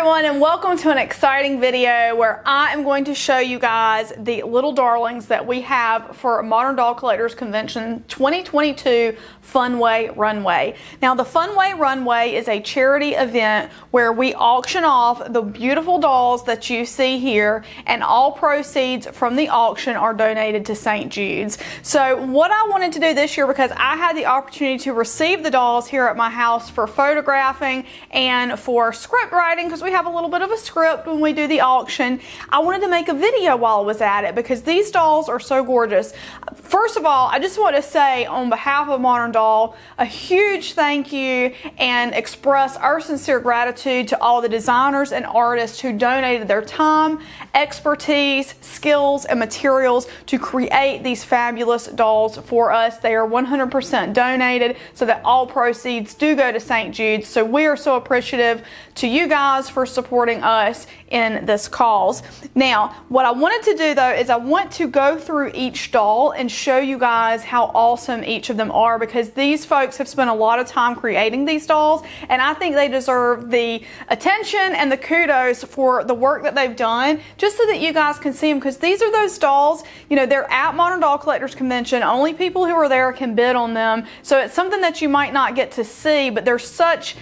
everyone, and welcome to an exciting video where I am going to show you guys the little darlings that we have for Modern Doll Collectors Convention 2022 Funway Runway. Now, the Funway Runway is a charity event where we auction off the beautiful dolls that you see here, and all proceeds from the auction are donated to St. Jude's. So what I wanted to do this year, because I had the opportunity to receive the dolls here at my house for photographing and for script writing, because we have a little bit of a script when we do the auction, I wanted to make a video while I was at it because these dolls are so gorgeous. First of all, I just want to say on behalf of Modern Doll, a huge thank you and express our sincere gratitude to all the designers and artists who donated their time, expertise, skills, and materials to create these fabulous dolls for us. They are 100% donated so that all proceeds do go to St. Jude's. So we are so appreciative to you guys for supporting us in this cause. Now, what I wanted to do though is I want to go through each doll and show you guys how awesome each of them are, because these folks have spent a lot of time creating these dolls, and I think they deserve the attention and the kudos for the work that they've done, just so that you guys can see them, because these are those dolls, you know, they're at Modern Doll Collectors Convention. Only people who are there can bid on them, so it's something that you might not get to see, but they're such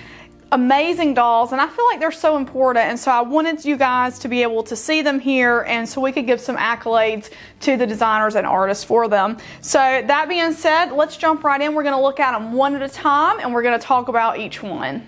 amazing dolls, and I feel like they're so important, and so I wanted you guys to be able to see them here, and so we could give some accolades to the designers and artists for them. So that being said, let's jump right in. We're going to look at them one at a time, and we're going to talk about each one.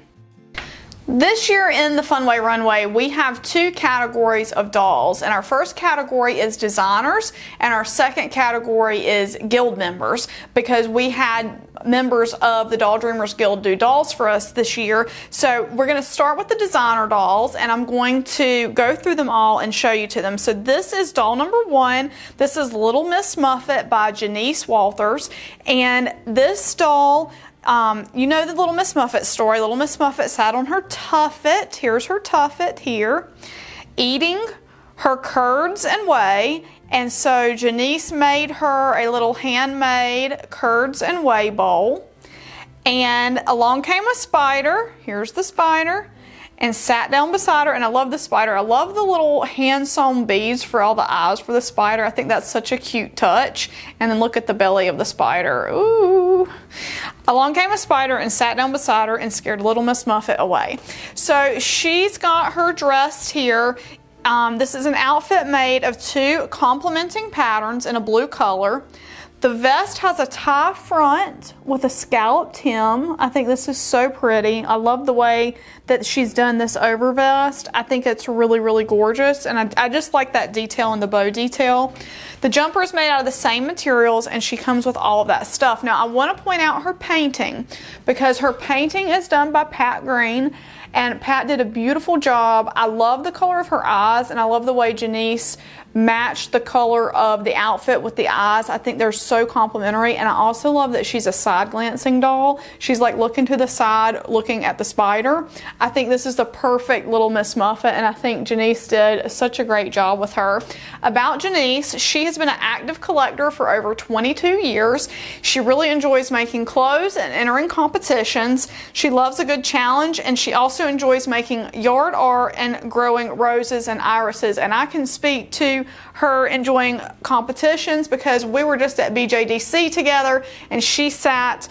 This year in the Funway Runway, we have two categories of dolls, and our first category is designers, and our second category is guild members, because we had members of the Doll Dreamers Guild do dolls for us this year. So we're going to start with the designer dolls, and I'm going to go through them all and show you to them. So this is doll number one. This is Little Miss Muffet by Janice Walters, and this doll, you know the Little Miss Muffet story. Little Miss Muffet sat on her tuffet, here's her tuffet here, eating her curds and whey, and so Janice made her a little handmade curds and whey bowl, and along came a spider, here's the spider, and sat down beside her. And I love the spider. I love the little hand-sewn beads for all the eyes for the spider. I think that's such a cute touch. And then look at the belly of the spider. Ooh. Along came a spider and sat down beside her and scared Little Miss Muffet away. So she's got her dressed here. This is an outfit made of two complementing patterns in a blue color. The vest has a tie front with a scalloped hem. I think this is so pretty. I love the way that she's done this over vest. I think it's really, really gorgeous, and I just like that detail in the bow detail. The jumper is made out of the same materials, and she comes with all of that stuff. Now, I want to point out her painting, because her painting is done by Pat Green, and Pat did a beautiful job. I love the color of her eyes, and I love the way Janice matched the color of the outfit with the eyes. I think they're so complimentary, and I also love that she's a side glancing doll. She's like looking to the side, looking at the spider. I think this is the perfect Little Miss Muffet, and I think Janice did such a great job with her. About Janice, she has been an active collector for over 22 years. She really enjoys making clothes and entering competitions. She loves a good challenge, and she also enjoys making yard art and growing roses and irises, and I can speak to her enjoying competitions because we were just at BJDC together, and she sat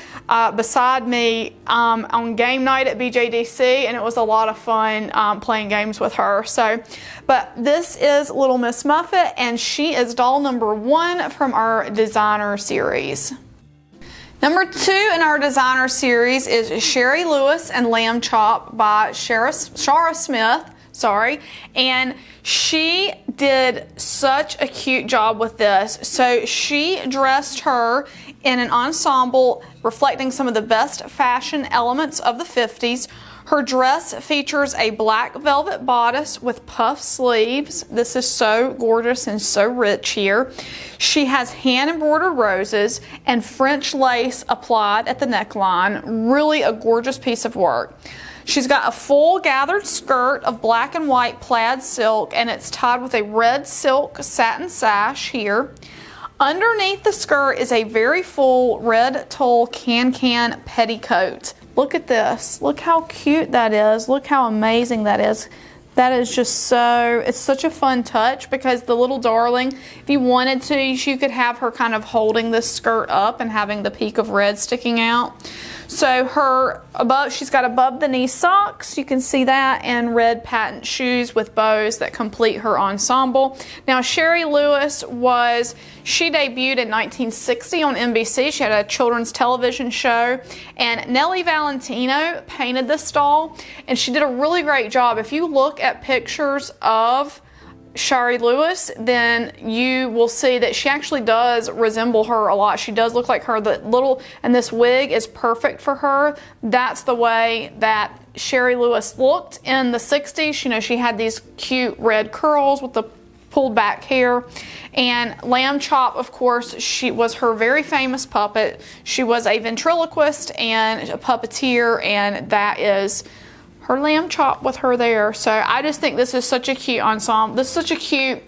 beside me on game night at BJDC, and it was a lot of fun playing games with her. So, but this is Little Miss Muffet, and she is doll number one from our designer series. Number two in our designer series is Sherry Lewis and Lamb Chop by Shara Smith. And she did such a cute job with this. So she dressed her in an ensemble reflecting some of the best fashion elements of the 50s. Her dress features a black velvet bodice with puff sleeves. This is so gorgeous and so rich here. She has hand embroidered roses and French lace applied at the neckline. Really a gorgeous piece of work. She's got a full gathered skirt of black and white plaid silk, and it's tied with a red silk satin sash here. Underneath the skirt is a very full red tulle can-can petticoat. Look at this. Look how cute that is. Look how amazing that is. That is just so, it's such a fun touch because the little darling, if you wanted to, you could have her kind of holding this skirt up and having the peak of red sticking out. So she's got above the knee socks, you can see that, and red patent shoes with bows that complete her ensemble. Now Sherry Lewis she debuted in 1960 on NBC. She had a children's television show, and Nellie Valentino painted this doll, and she did a really great job. If you look at pictures of Sherry Lewis, then you will see that she actually does resemble her a lot. She does look like her. And this wig is perfect for her. That's the way that Sherry Lewis looked in the 60s. You know, she had these cute red curls with the pulled back hair. And Lamb Chop, of course, she was her very famous puppet. She was a ventriloquist and a puppeteer, and that is her Lamb Chop with her there. So I just think this is such a cute ensemble. This is such a cute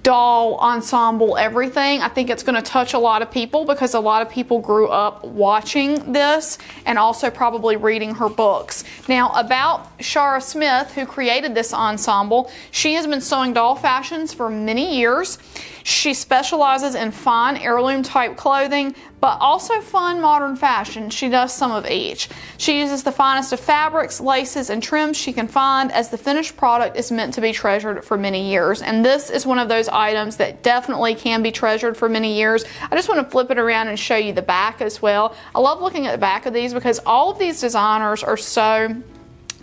doll ensemble everything. I think it's going to touch a lot of people because a lot of people grew up watching this and also probably reading her books. Now about Shara Smith, who created this ensemble, she has been sewing doll fashions for many years. She specializes in fine heirloom type clothing, but also fun modern fashion. She does some of each. She uses the finest of fabrics, laces, and trims she can find, as the finished product is meant to be treasured for many years. And this is one of those items that definitely can be treasured for many years. I just want to flip it around and show you the back as well. I love looking at the back of these because all of these designers are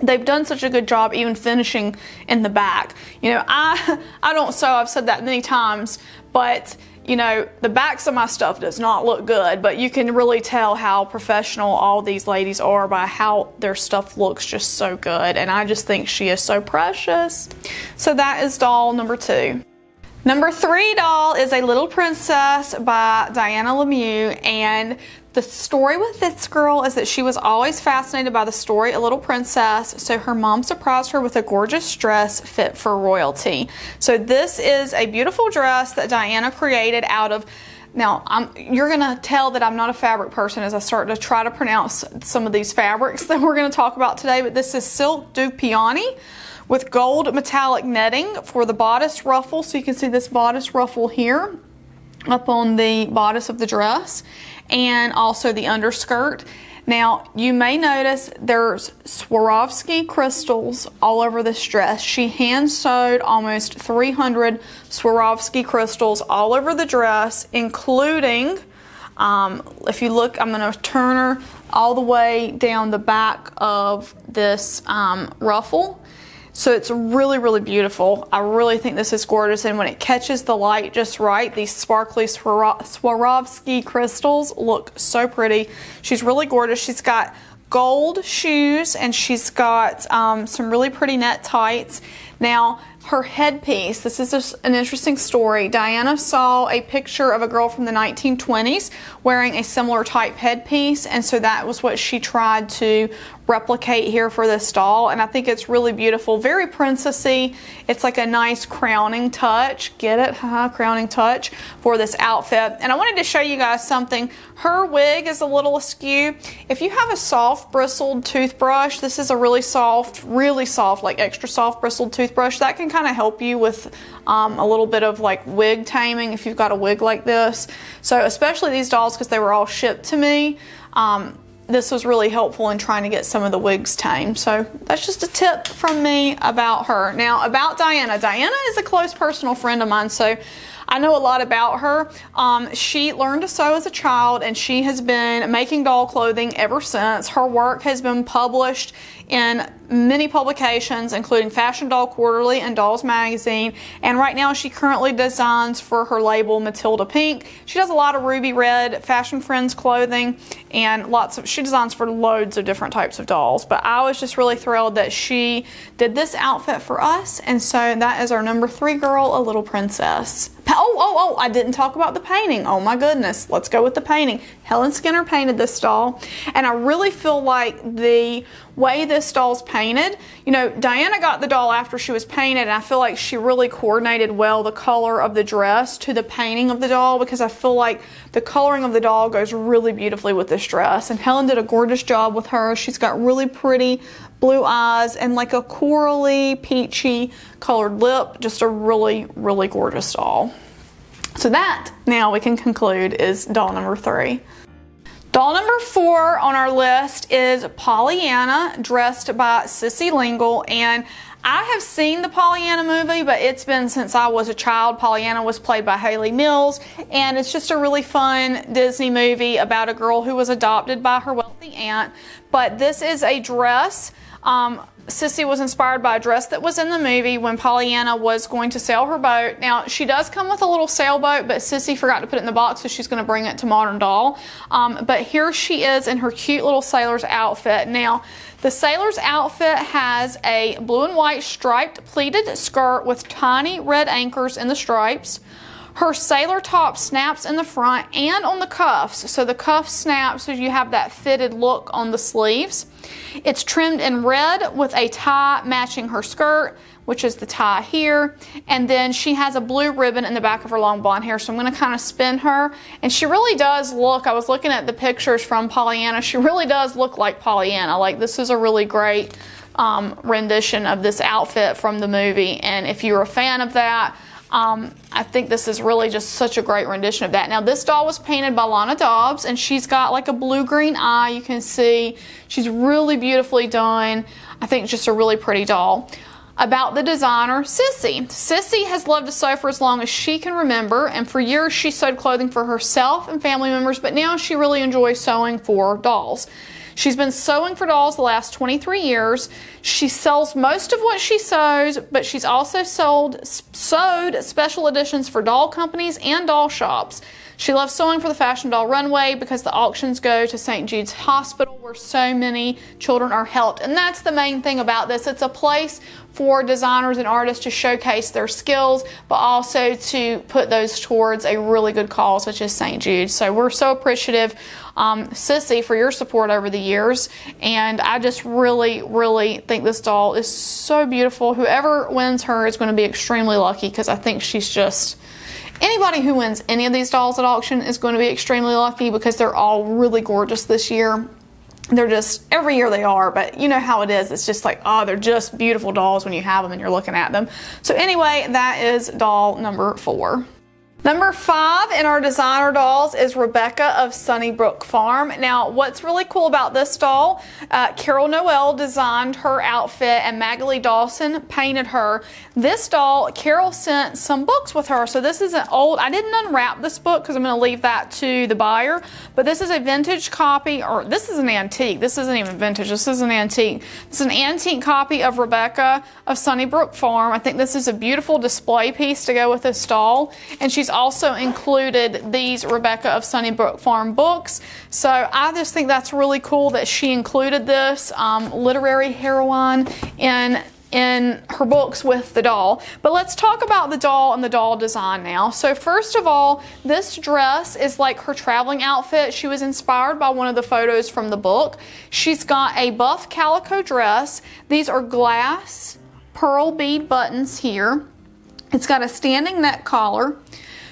they've done such a good job even finishing in the back. You know, I don't sew, I've said that many times, but you know, the backs of my stuff does not look good, but you can really tell how professional all these ladies are by how their stuff looks just so good. And I just think she is so precious. So that is doll number 2. Number 3 doll is a Little Princess by Diana Lemieux, and the story with this girl is that she was always fascinated by the story A Little Princess, so her mom surprised her with a gorgeous dress fit for royalty. So this is a beautiful dress that Diana created out of, now you're gonna tell that I'm not a fabric person as I start to try to pronounce some of these fabrics that we're gonna talk about today, but this is silk du peony with gold metallic netting for the bodice ruffle. So you can see this bodice ruffle here up on the bodice of the dress, and also the underskirt. Now you may notice there's Swarovski crystals all over this dress. She hand sewed almost 300 Swarovski crystals all over the dress, including, if you look, I'm going to turn her all the way down the back of this ruffle. So it's really, really beautiful. I really think this is gorgeous, and when it catches the light just right, these sparkly Swarovski crystals look so pretty. She's really gorgeous. She's got gold shoes, and she's got some really pretty net tights. Now, her headpiece, this is just an interesting story. Diana saw a picture of a girl from the 1920s wearing a similar type headpiece, and so that was what she tried to replicate here for this doll, and I think it's really beautiful, very princessy. It's like a nice crowning touch, get it? Crowning touch for this outfit. And I wanted to show you guys something. Her wig is a little askew. If you have a soft bristled toothbrush, this is a really soft, like extra soft bristled toothbrush, that can kind of help you with a little bit of like wig taming if you've got a wig like this. So especially these dolls, because they were all shipped to me, this was really helpful in trying to get some of the wigs tamed. So that's just a tip from me about her. Now about Diana. Diana is a close personal friend of mine, so I know a lot about her. She learned to sew as a child, and she has been making doll clothing ever since. Her work has been published in many publications, including Fashion Doll Quarterly and Dolls Magazine, and right now she currently designs for her label Matilda Pink. She does a lot of ruby red Fashion Friends clothing, and she designs for loads of different types of dolls, but I was just really thrilled that she did this outfit for us, and so that is our number 3 girl, A Little Princess. Oh, I didn't talk about the painting. Oh my goodness, let's go with the painting. Helen Skinner painted this doll, and I really feel like the way this doll's painted, you know, Diana got the doll after she was painted, and I feel like she really coordinated well the color of the dress to the painting of the doll, because I feel like the coloring of the doll goes really beautifully with this dress, and Helen did a gorgeous job with her. She's got really pretty blue eyes, and like a corally, peachy colored lip. Just a really, really gorgeous doll. So that, now we can conclude, is doll number 3. Doll number 4 on our list is Pollyanna, dressed by Sissy Lingle. And I have seen the Pollyanna movie, but it's been since I was a child. Pollyanna was played by Hayley Mills, and it's just a really fun Disney movie about a girl who was adopted by her wealthy aunt. But this is a dress. Sissy was inspired by a dress that was in the movie when Pollyanna was going to sail her boat. Now, she does come with a little sailboat, but Sissy forgot to put it in the box, so she's going to bring it to Modern Doll. But here she is in her cute little sailor's outfit. Now, the sailor's outfit has a blue and white striped pleated skirt with tiny red anchors in the stripes. Her sailor top snaps in the front and on the cuffs. So the cuff snaps so you have that fitted look on the sleeves. It's trimmed in red with a tie matching her skirt, which is the tie here. And then she has a blue ribbon in the back of her long blonde hair. So I'm going to kind of spin her. And she really does look, I was looking at the pictures from Pollyanna, she really does look like Pollyanna. Like, this is a really great rendition of this outfit from the movie. And if you're a fan of that, I think this is really just such a great rendition of that. Now, this doll was painted by Lana Dobbs, and she's got like a blue-green eye. You can see she's really beautifully done. I think it's just a really pretty doll. About the designer, Sissy. Sissy has loved to sew for as long as she can remember, and for years she sewed clothing for herself and family members, but now she really enjoys sewing for dolls. She's been sewing for dolls the last 23 years. She sells most of what she sews, but she's also sewed special editions for doll companies and doll shops. She loves sewing for the Fashion Doll Runway because the auctions go to St. Jude's Hospital, where so many children are helped. And that's the main thing about this. It's a place for designers and artists to showcase their skills, but also to put those towards a really good cause, which is St. Jude's. So we're so appreciative, Sissy, for your support over the years. And I just really, really think this doll is so beautiful. Whoever wins her is going to be extremely lucky, because I think she's just... Anybody who wins any of these dolls at auction is going to be extremely lucky, because they're all really gorgeous this year. They're just, every year they are, but you know how it is. It's just like, oh, they're just beautiful dolls when you have them and you're looking at them. So anyway, that is doll number 4. Number 5 in our designer dolls is Rebecca of Sunnybrook Farm. Now, what's really cool about this doll, Carol Noel designed her outfit and Magali Dawson painted her. This doll, Carol sent some books with her. So this is an old, I didn't unwrap this book because I'm going to leave that to the buyer, but this is a vintage copy, or this is an antique. This isn't even vintage, this is an antique. This is an antique copy of Rebecca of Sunnybrook Farm. I think this is a beautiful display piece to go with this doll. And she's also included these Rebecca of Sunnybrook Farm books. So I just think that's really cool that she included this literary heroine in her books with the doll. But let's talk about the doll and the doll design now. So first of all, this dress is like her traveling outfit. She was inspired by one of the photos from the book. She's got a buff calico dress. These are glass pearl bead buttons here. It's got a standing neck collar.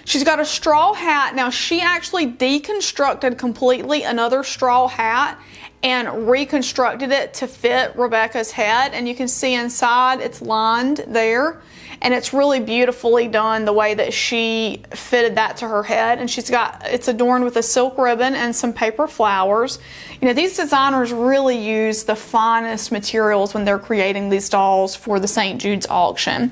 She's got a straw hat. Now, she actually deconstructed completely another straw hat and reconstructed it to fit Rebecca's head. And you can see inside it's lined there. And it's really beautifully done the way that she fitted that to her head. And it's adorned with a silk ribbon and some paper flowers. You know, these designers really use the finest materials when they're creating these dolls for the St. Jude's auction.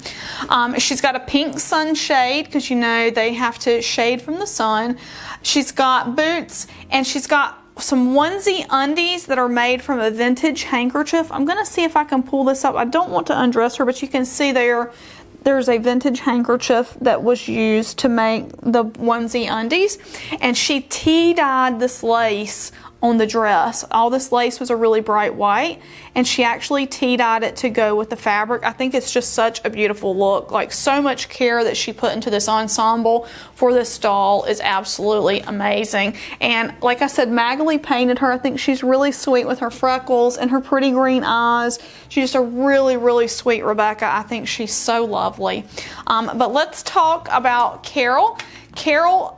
She's got a pink sunshade, because you know they have to shade from the sun. She's got boots, and she's got some onesie undies that are made from a vintage handkerchief. I'm going to see if I can pull this up. I don't want to undress her, but you can see there's a vintage handkerchief that was used to make the onesie undies. And she tea-dyed this lace on the dress. All this lace was a really bright white, and she actually tea-dyed it to go with the fabric. I think it's just such a beautiful look. Like, so much care that she put into this ensemble for this doll is absolutely amazing. And like I said, Magali painted her. I think she's really sweet with her freckles and her pretty green eyes. She's just a really, really sweet Rebecca. I think she's so lovely. But let's talk about Carol. Carol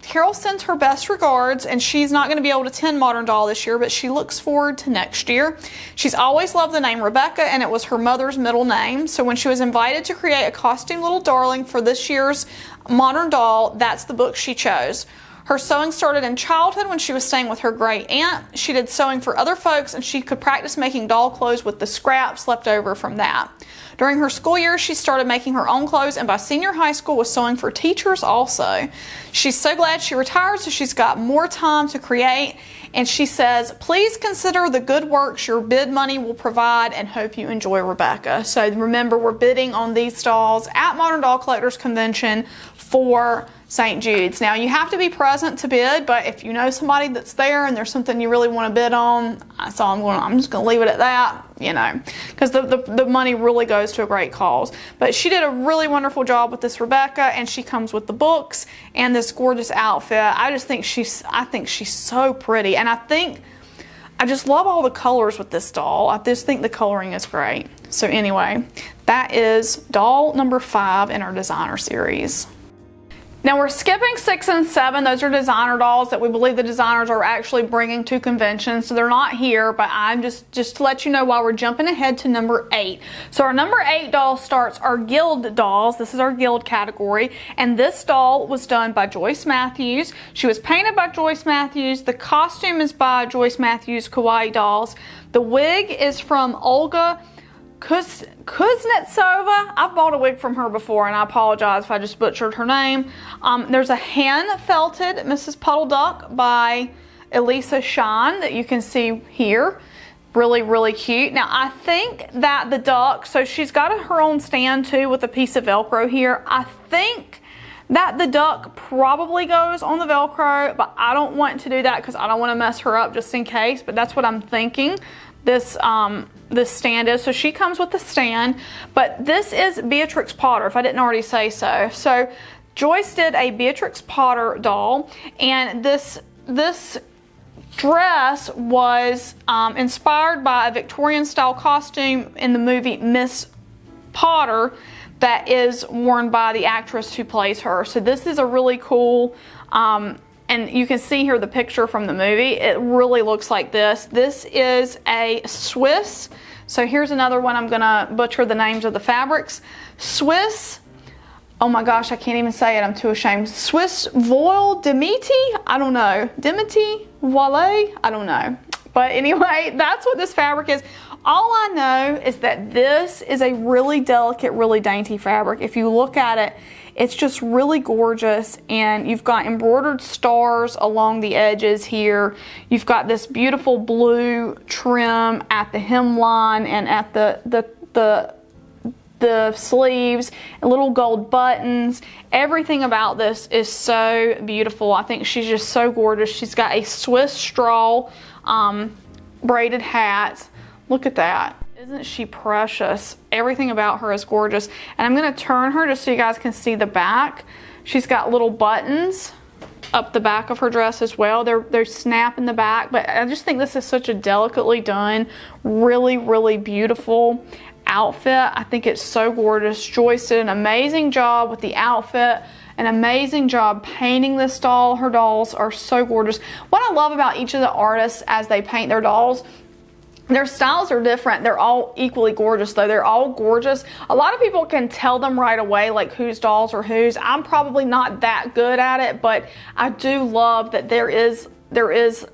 Carol sends her best regards, and she's not going to be able to attend Modern Doll this year, but she looks forward to next year. She's always loved the name Rebecca, and it was her mother's middle name. So when she was invited to create a costume little darling for this year's Modern Doll, that's the book she chose. Her sewing started in childhood when she was staying with her great aunt. She did sewing for other folks, and she could practice making doll clothes with the scraps left over from that. During her school years, she started making her own clothes, and by senior high school was sewing for teachers also. She's so glad she retired, so she's got more time to create. And she says, please consider the good works your bid money will provide, and hope you enjoy, Rebecca. So remember, we're bidding on these dolls at Modern Doll Collectors Convention for St. Jude's. Now, you have to be present to bid, but if you know somebody that's there and there's something you really want to bid on, that's all I'm just going to leave it at that, you know, because the money really goes to a great cause. But she did a really wonderful job with this Rebecca, and she comes with the books and this gorgeous outfit. I think she's so pretty, and I just love all the colors with this doll. I just think the coloring is great. So anyway, that is doll number 5 in our designer series. Now we're skipping 6 and 7. Those are designer dolls that we believe the designers are actually bringing to conventions. So they're not here, but I'm just to let you know why we're jumping ahead to number 8. So our number 8 doll starts our Guild dolls. This is our Guild category. And this doll was done by Joyce Matthews. She was painted by Joyce Matthews. The costume is by Joyce Matthews Kawaii Dolls. The wig is from Olga Kuznetsova. I've bought a wig from her before, and I apologize if I just butchered her name. There's a hand-felted Mrs. Puddle Duck by Elisa Shine that you can see here. Really, really cute. Now, I think that the duck, so she's got her own stand too with a piece of Velcro here. I think that the duck probably goes on the Velcro, but I don't want to do that because I don't want to mess her up just in case, but that's what I'm thinking this stand is. So she comes with the stand, but this is Beatrix Potter, if I didn't already say so. So Joyce did a Beatrix Potter doll, and this dress was inspired by a Victorian style costume in the movie Miss Potter that is worn by the actress who plays her. So this is a really cool, and you can see here the picture from the movie. It really looks like this. This is a Swiss. So here's another one. I'm gonna butcher the names of the fabrics. Swiss, oh my gosh, I can't even say it. I'm too ashamed. Swiss Voile Dimity? I don't know. Dimity? Voile? I don't know. But anyway, that's what this fabric is. All I know is that this is a really delicate, really dainty fabric. If you look at it, it's just really gorgeous, and you've got embroidered stars along the edges here. You've got this beautiful blue trim at the hemline and at the sleeves, and little gold buttons. Everything about this is so beautiful. I think she's just so gorgeous. She's got a Swiss straw braided hat. Look at that. Isn't she precious? Everything about her is gorgeous. And I'm going to turn her just so you guys can see the back. She's got little buttons up the back of her dress as well. They're snap in the back, but I just think this is such a delicately done, really, really beautiful outfit. I think it's so gorgeous. Joyce did an amazing job with the outfit, an amazing job painting this doll. Her dolls are so gorgeous. What I love about each of the artists as they paint their dolls, their styles are different. They're all equally gorgeous though. They're all gorgeous. A lot of people can tell them right away like whose dolls are whose. I'm probably not that good at it, but I do love that there is,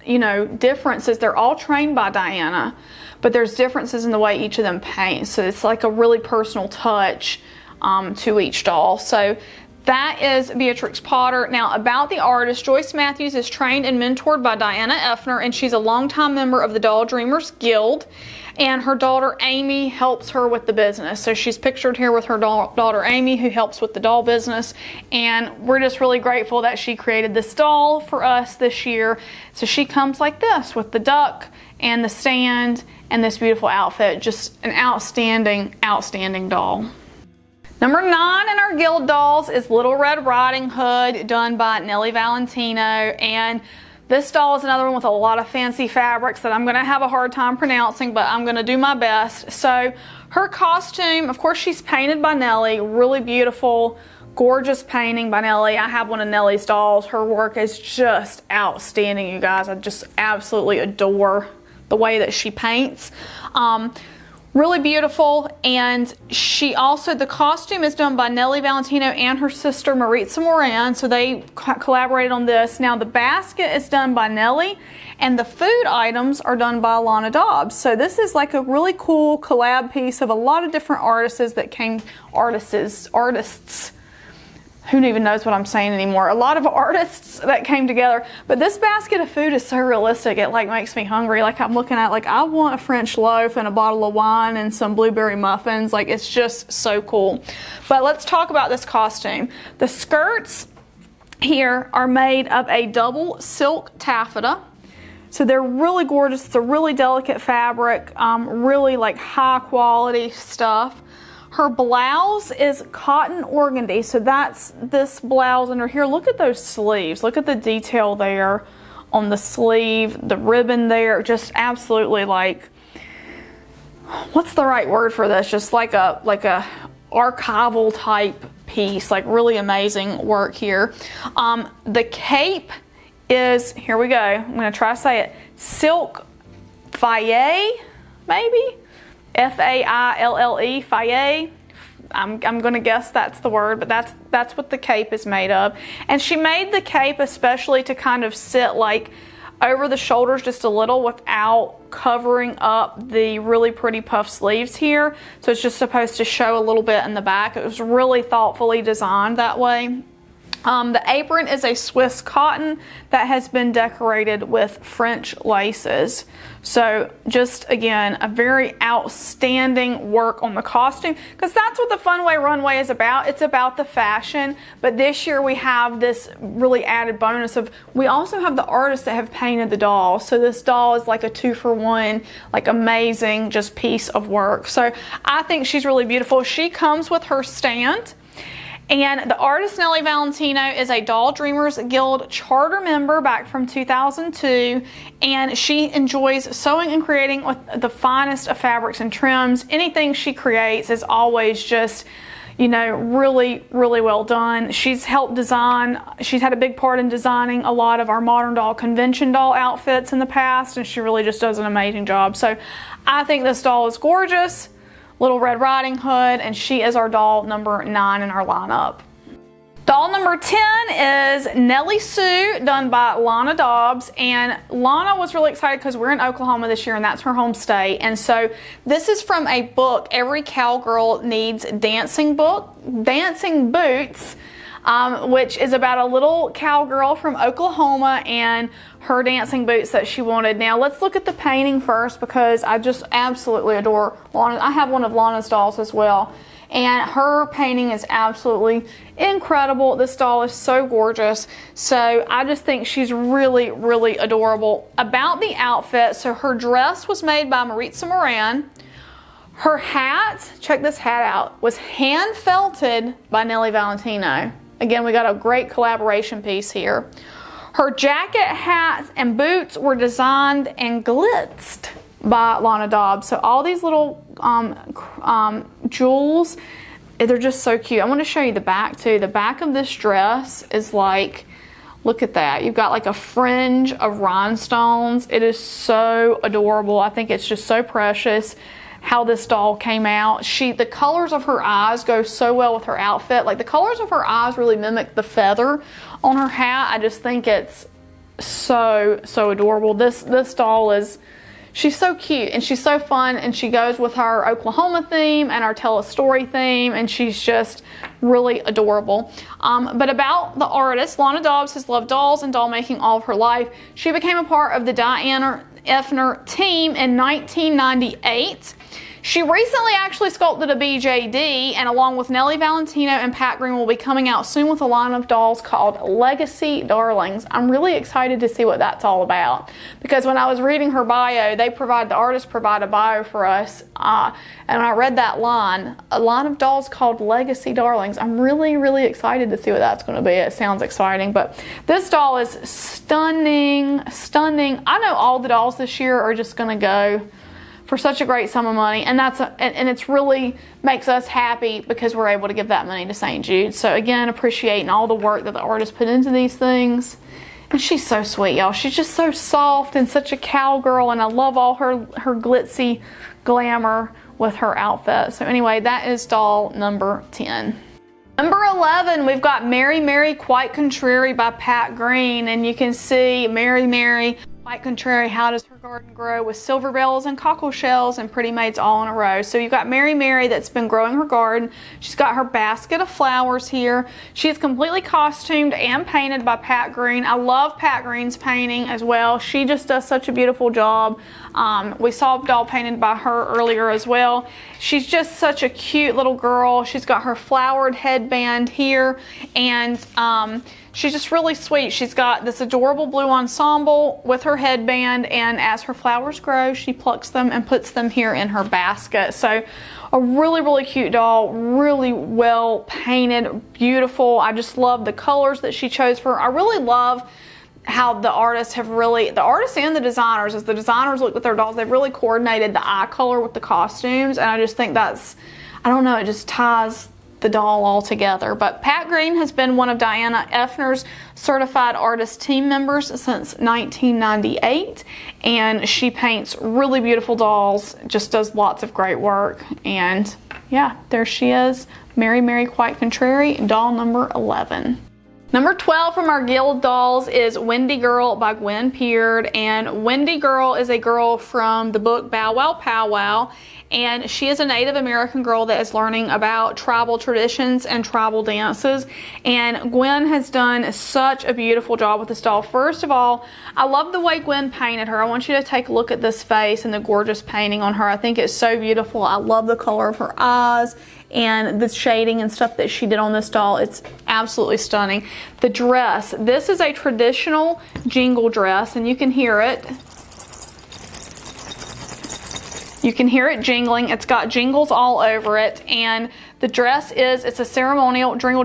you know, differences. They're all trained by Diana, but there's differences in the way each of them paint. So it's like a really personal touch to each doll. So that is Beatrix Potter. Now about the artist, Joyce Matthews is trained and mentored by Diana Effner, and she's a longtime member of the Doll Dreamers Guild, and her daughter Amy helps her with the business. So she's pictured here with her daughter Amy, who helps with the doll business, and we're just really grateful that she created this doll for us this year. So she comes like this with the duck and the stand and this beautiful outfit. Just an outstanding, outstanding doll. Number 9 in our Guild dolls is Little Red Riding Hood, done by Nellie Valentino, and this doll is another one with a lot of fancy fabrics that I'm going to have a hard time pronouncing, but I'm going to do my best. So her costume, of course, she's painted by Nellie, really beautiful, Gorgeous painting by Nellie. I have one of Nellie's dolls. Her work is just outstanding, you guys. I just absolutely adore the way that she paints. Really beautiful. And she also, the costume is done by Nellie Valentino and her sister Maritza Moran, so they collaborated on this. Now the basket is done by Nellie and the food items are done by Lana Dobbs. So this is like a really cool collab piece of a lot of different artists that came, artists, who even knows what I'm saying anymore. A lot of artists that came together. But this basket of food is so realistic, it like makes me hungry. Like I'm looking at, like, I want a French loaf and a bottle of wine and some blueberry muffins. Like, it's just so cool. But let's talk about this costume. The skirts here are made of a double silk taffeta. So they're really gorgeous. It's a really delicate fabric, really like high quality stuff. Her blouse is cotton organdy, so that's this blouse under here. Look at those sleeves. Look at the detail there on the sleeve, the ribbon there. Just absolutely like, what's the right word for this? Just like a archival type piece. Like really amazing work here. The cape is, here we go. I'm gonna try to say it. Silk Faye, maybe? Faille, Faye. I'm gonna guess that's the word, but that's what the cape is made of. And she made the cape especially to kind of sit like over the shoulders just a little without covering up the really pretty puff sleeves here. So it's just supposed to show a little bit in the back. It was really thoughtfully designed that way. The apron is a Swiss cotton that has been decorated with French laces. So just again, a very outstanding work on the costume, because that's what the Funway Runway is about. It's about the fashion, but this year we have this really added bonus of, we also have the artists that have painted the doll. So this doll is like a 2-for-1, like amazing just piece of work. So I think she's really beautiful. She comes with her stand. And the artist Nellie Valentino is a Doll Dreamers Guild charter member back from 2002, and she enjoys sewing and creating with the finest of fabrics and trims. Anything she creates is always just, you know, really, really well done. She's helped design, she's had a big part in designing a lot of our modern doll convention doll outfits in the past, and she really just does an amazing job. So I think this doll is gorgeous. Little Red Riding Hood, and she is our doll number 9 in our lineup. Doll number 10 is Nellie Sue, done by Lana Dobbs. And Lana was really excited because we're in Oklahoma this year and that's her home state. And so this is from a book, Every Cowgirl Needs Dancing Boots, which is about a little cowgirl from Oklahoma and her dancing boots that she wanted. Now let's look at the painting first, because I just absolutely adore Lana. I have one of Lana's dolls as well, and her painting is absolutely incredible. This doll is so gorgeous. So I just think she's really, really adorable. About the outfit, so her dress was made by Maritza Moran. Her hat, check this hat out, was hand felted by Nellie Valentino. Again, we got a great collaboration piece here. Her jacket, hats, and boots were designed and glitzed by Lana Dobbs. So all these little jewels, they're just so cute. I want to show you the back too. The back of this dress is like, look at that. You've got like a fringe of rhinestones. It is so adorable. I think it's just so precious how this doll came out. The colors of her eyes go so well with her outfit. Like the colors of her eyes really mimic the feather on her hat. I just think it's so adorable. This doll is, she's so cute and she's so fun, and she goes with her Oklahoma theme and our Tell a Story theme, and she's just really adorable. But about the artist, Lana Dobbs has loved dolls and doll making all of her life. She became a part of the Diana Effner team in 1998. She recently actually sculpted a BJD, and along with Nellie Valentino and Pat Green will be coming out soon with a line of dolls called Legacy Darlings. I'm really excited to see what that's all about, because when I was reading her bio, the artists provide a bio for us, and when I read that line, a line of dolls called Legacy Darlings, I'm really, really excited to see what that's going to be. It sounds exciting, but this doll is stunning, stunning. I know all the dolls this year are just going to go for such a great sum of money, and it's really makes us happy because we're able to give that money to St. Jude. So again, appreciating all the work that the artist put into these things. And she's so sweet, y'all. She's just so soft and such a cowgirl, and I love all her glitzy glamour with her outfit. So anyway, that is doll number 10. Number 11, we've got Mary Mary Quite Contrary by Pat Green, and you can see Mary Mary Quite Contrary, how does her garden grow, with silver bells and cockle shells and pretty maids all in a row. So you've got Mary Mary that's been growing her garden. She's got her basket of flowers here. She's completely costumed and painted by Pat Green. I love Pat Green's painting as well. She just does such a beautiful job. We saw a doll painted by her earlier as well. She's just such a cute little girl. She's got her flowered headband here, and she's just really sweet. She's got this adorable blue ensemble with her headband, and as her flowers grow, she plucks them and puts them here in her basket. So a really, really cute doll, really well painted, beautiful. I just love the colors that she chose for her. I really love how the artists and the designers, as the designers look at their dolls, they've really coordinated the eye color with the costumes, and I just think that's, I don't know, it just ties the doll all together. But Pat Green has been one of Diana Effner's certified artist team members since 1998, and she paints really beautiful dolls, just does lots of great work. And yeah, there she is, Mary Mary Quite Contrary, doll number 11. Number 12 from our Guild dolls is Wendy Girl by Gwen Peard, and Wendy Girl is a girl from the book Bow Wow Pow Wow, and she is a Native American girl that is learning about tribal traditions and tribal dances, and Gwen has done such a beautiful job with this doll. First of all, I love the way Gwen painted her. I want you to take a look at this face and the gorgeous painting on her. I think it's so beautiful. I love the color of her eyes and the shading and stuff that she did on this doll. It's absolutely stunning. The dress, this is a traditional jingle dress, and you can hear it. You can hear it jingling. It's got jingles all over it, and the dress it's a ceremonial jingle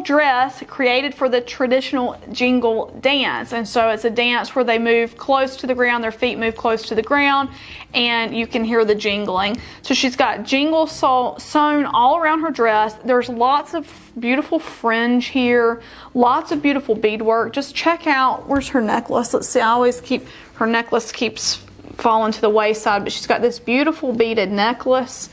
dress created for the traditional jingle dance. And so it's a dance where they move close to the ground, their feet move close to the ground, and you can hear the jingling. So she's got jingles sewn all around her dress. There's lots of beautiful fringe here, lots of beautiful beadwork. Just check out, where's her necklace? Let's see, her necklace keeps falling to the wayside, but she's got this beautiful beaded necklace.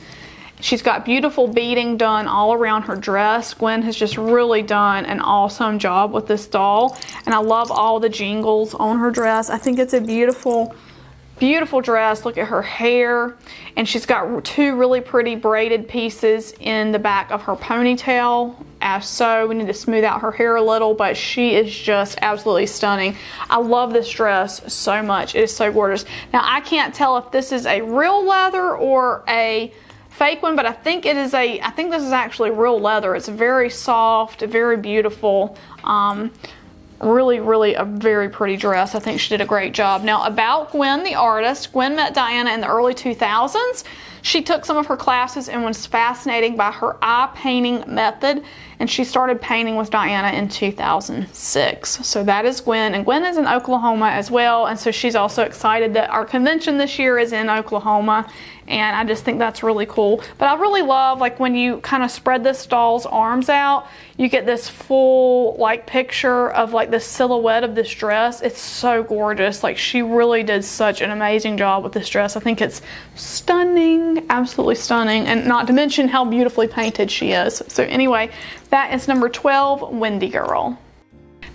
She's got beautiful beading done all around her dress. Gwen has just really done an awesome job with this doll, and I love all the jingles on her dress. I think it's a beautiful, beautiful dress. Look at her hair, and she's got two really pretty braided pieces in the back of her ponytail. As so, we need to smooth out her hair a little, but she is just absolutely stunning. I love this dress so much. It is so gorgeous. Now, I can't tell if this is a real leather or a fake one, but I think this is actually real leather. It's very soft, very beautiful. Really, really a very pretty dress. I think she did a great job. Now, about Gwen, the artist. Gwen met Diana in the early 2000s. She took some of her classes and was fascinated by her eye painting method, and she started painting with Diana in 2006. So that is Gwen, and Gwen is in Oklahoma as well, and so she's also excited that our convention this year is in Oklahoma, and I just think that's really cool. But I really love, like, when you kind of spread this doll's arms out, you get this full, like, picture of, like, the silhouette of this dress. It's so gorgeous. Like, she really did such an amazing job with this dress. I think it's stunning, absolutely stunning, and not to mention how beautifully painted she is. So anyway, that is number 12, Wendy Girl.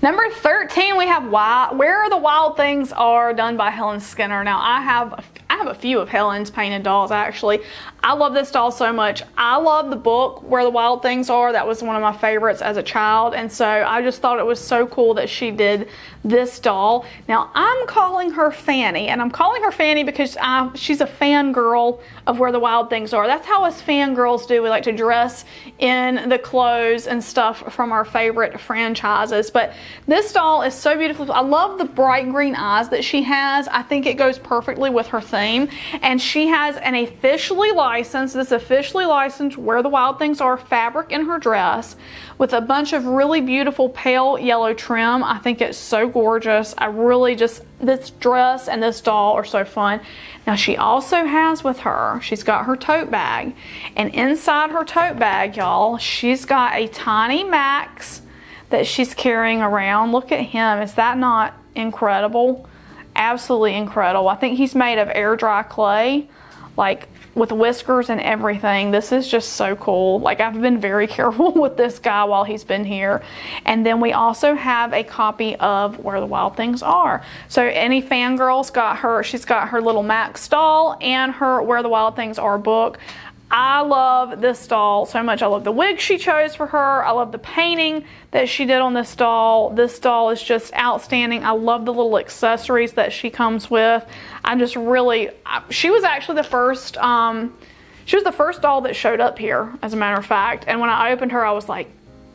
Number 13, we have Where the Wild Things Are, done by Helen Skinner. Now, I have a few of Helen's painted dolls, actually. I love this doll so much. I love the book Where the Wild Things Are. That was one of my favorites as a child, and so I just thought it was so cool that she did this doll. Now, I'm calling her Fanny, and I'm calling her Fanny because she's a fangirl of Where the Wild Things Are. That's how us fangirls do. We like to dress in the clothes and stuff from our favorite franchises. But This doll is so beautiful. I love the bright green eyes that she has. I think it goes perfectly with her theme. And she has an officially licensed Where the Wild Things Are fabric in her dress with a bunch of really beautiful pale yellow trim. I think it's so gorgeous. I really just, this dress and this doll are so fun. Now she also has with her, she's got her tote bag. And inside her tote bag, y'all, she's got a tiny Max that she's carrying around. Look at him. Is that not incredible? Absolutely incredible. I think he's made of air dry clay, like with whiskers and everything. This is just so cool. Like, I've been very careful with this guy while he's been here. And then we also have a copy of Where the Wild Things Are. So any fangirl's got her, she's got her little Max doll and her Where the Wild Things Are book. I love this doll so much. I love the wig she chose for her. I love the painting that she did on this doll. This doll is just outstanding. I love the little accessories that she comes with. I'm just really, she was actually the first, she was the first doll that showed up here, as a matter of fact. And when I opened her, I was like,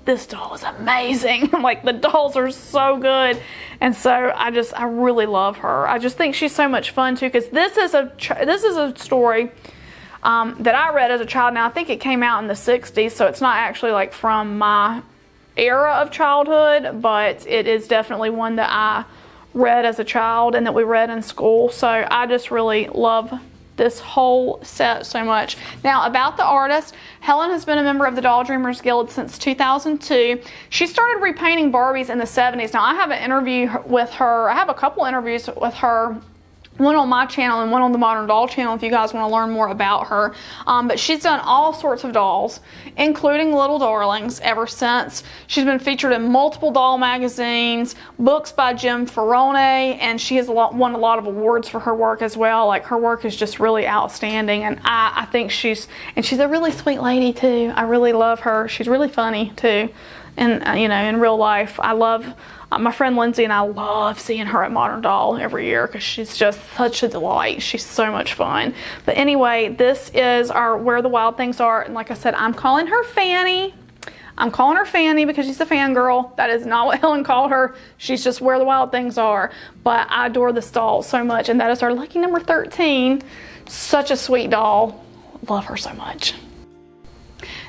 this doll is amazing. Like, the dolls are so good. And so I really love her. I just think she's so much fun too, because this is a story that I read as a child. Now, I think it came out in the 60s, so it's not actually like from my era of childhood, but it is definitely one that I read as a child and that we read in school. So I just really love this whole set so much. Now, about the artist, Helen has been a member of the Doll Dreamers Guild since 2002. She started repainting Barbies in the 70s. Now, I have an interview with her. I have a couple interviews with her, one on my channel and one on the Modern Doll channel if you guys want to learn more about her. But she's done all sorts of dolls, including Little Darlings, ever since. She's been featured in multiple doll magazines, books by Jim Ferrone, and she has won a lot of awards for her work as well. Like, her work is just really outstanding, and I think she's a really sweet lady too. I really love her. She's really funny too. And you know, in real life, I love my friend Lindsay, and I love seeing her at Modern Doll every year because she's just such a delight. She's so much fun. But anyway, this is our Where the Wild Things Are. And like I said, I'm calling her Fanny. I'm calling her Fanny because she's a fangirl. That is not what Helen called her. She's just Where the Wild Things Are. But I adore this doll so much. And that is our lucky number 13. Such a sweet doll. Love her so much.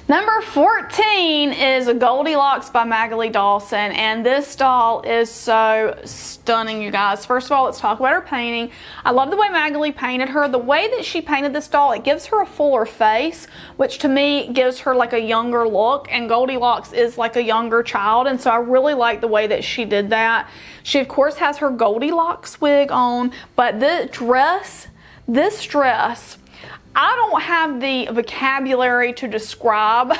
Number 14 is Goldilocks by Magali Dawson, and this doll is so stunning, you guys. First of all, let's talk about her painting. I love the way Magali painted her. The way that she painted this doll, it gives her a fuller face, which to me gives her like a younger look, and Goldilocks is like a younger child, and so I really like the way that she did that. She, of course, has her Goldilocks wig on, but this dress, I don't have the vocabulary to describe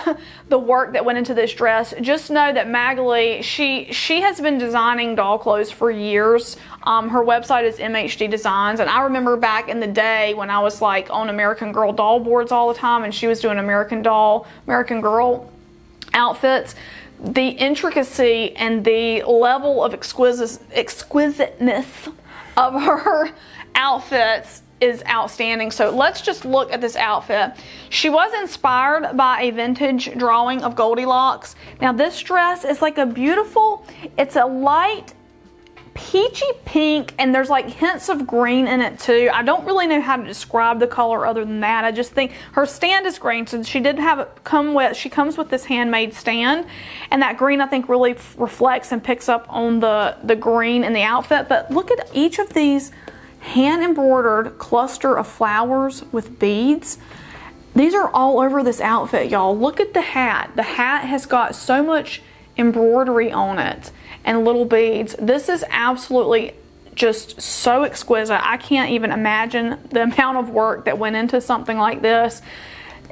the work that went into this dress. Just know that Magali, she has been designing doll clothes for years. Her website is MHD Designs, and I remember back in the day when I was like on American Girl doll boards all the time, and she was doing American Girl outfits. The intricacy and the level of exquisiteness of her outfits is outstanding. So let's just look at this outfit. She was inspired by a vintage drawing of Goldilocks. Now, this dress is like a beautiful, it's a light peachy pink, and there's like hints of green in it too. I don't really know how to describe the color other than that. I just think her stand is green, so she did have it she comes with this handmade stand, and that green I think really reflects and picks up on the green in the outfit. But look at each of these hand embroidered cluster of flowers with beads. These are all over this outfit, y'all. Look at the hat. The hat has got so much embroidery on it and little beads. This is absolutely just so exquisite. I can't even imagine the amount of work that went into something like this.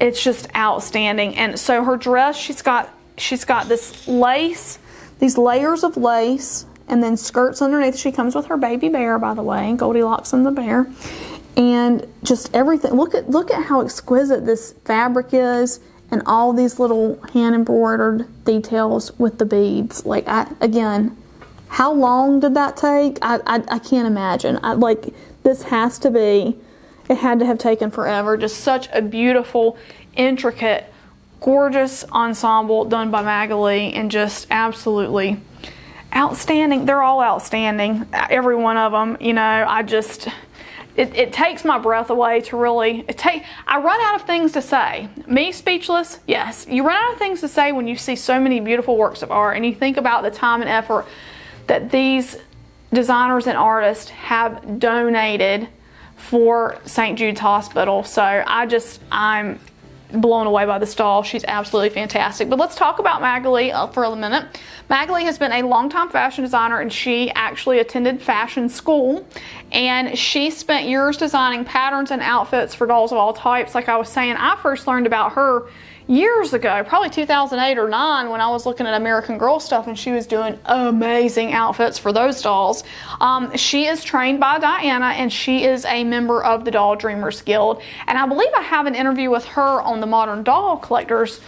It's just outstanding. And so her dress, she's got this lace, these layers of lace, and then skirts underneath. She comes with her baby bear, by the way, Goldilocks and the bear, and just everything. Look at how exquisite this fabric is, and all these little hand embroidered details with the beads. Like, again, how long did that take? I can't imagine. This has to be, it had to have taken forever. Just such a beautiful, intricate, gorgeous ensemble done by Magali, and just absolutely outstanding. They're all outstanding, every one of them. You know, it takes my breath away to really, I run out of things to say. Me speechless? Yes. You run out of things to say when you see so many beautiful works of art and you think about the time and effort that these designers and artists have donated for St. Jude's Hospital. So I'm blown away by this doll. She's absolutely fantastic. But let's talk about Magali for a minute. Magali has been a longtime fashion designer, and she actually attended fashion school, and she spent years designing patterns and outfits for dolls of all types. Like I was saying, I first learned about her years ago, probably 2008 or 9, when I was looking at American Girl stuff, and she was doing amazing outfits for those dolls. She is trained by Diana, and she is a member of the Doll Dreamers Guild, and I believe I have an interview with her on the Modern Doll Collectors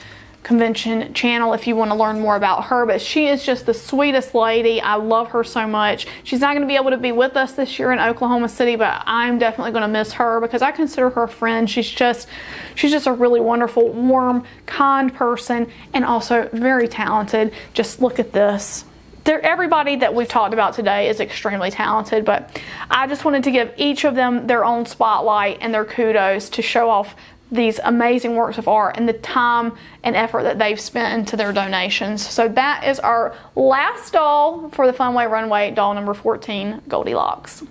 Convention channel if you want to learn more about her. But she is just the sweetest lady. I love her so much. She's not going to be able to be with us this year in Oklahoma City, but I'm definitely going to miss her because I consider her a friend. She's just a really wonderful, warm, kind person, and also very talented. Just look at this. Everybody that we've talked about today is extremely talented, but I just wanted to give each of them their own spotlight and their kudos to show off these amazing works of art and the time and effort that they've spent into their donations. So that is our last doll for the Funway Runway, doll number 14, Goldilocks.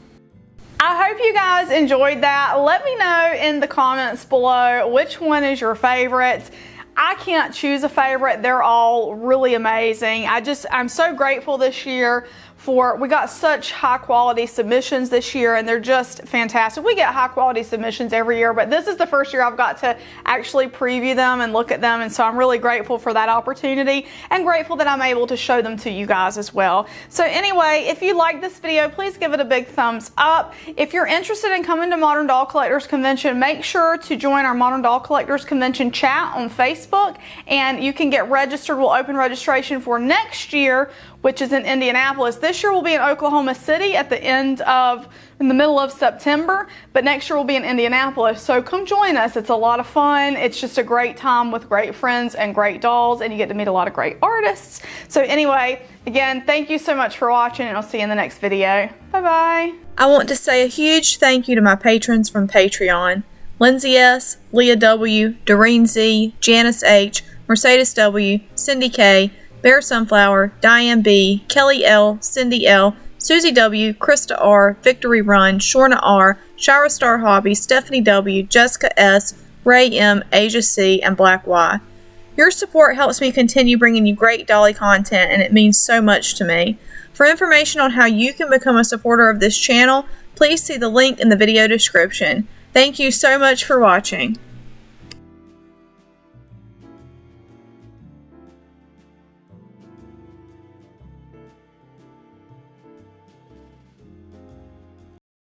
I hope you guys enjoyed that. Let me know in the comments below which one is your favorite. I can't choose a favorite. They're all really amazing. I'm so grateful this year we got such high quality submissions this year, and they're just fantastic. We get high quality submissions every year, but this is the first year I've got to actually preview them and look at them, and so I'm really grateful for that opportunity and grateful that I'm able to show them to you guys as well. So anyway, if you like this video, please give it a big thumbs up. If you're interested in coming to Modern Doll Collectors Convention, make sure to join our Modern Doll Collectors Convention chat on Facebook, and you can get registered. We'll open registration for next year, which is in Indianapolis. This year we'll be in Oklahoma City in the middle of September, but next year we'll be in Indianapolis. So come join us. It's a lot of fun. It's just a great time with great friends and great dolls, and you get to meet a lot of great artists. So anyway, again, thank you so much for watching, and I'll see you in the next video. Bye-bye. I want to say a huge thank you to my patrons from Patreon: Lindsay S., Leah W., Doreen Z., Janice H., Mercedes W., Cindy K., Bear Sunflower, Diane B., Kelly L., Cindy L., Susie W., Krista R., Victory Run, Shorna R., Shira Star Hobby, Stephanie W., Jessica S., Ray M., Asia C., and Black Y. Your support helps me continue bringing you great dolly content, and it means so much to me. For information on how you can become a supporter of this channel, please see the link in the video description. Thank you so much for watching.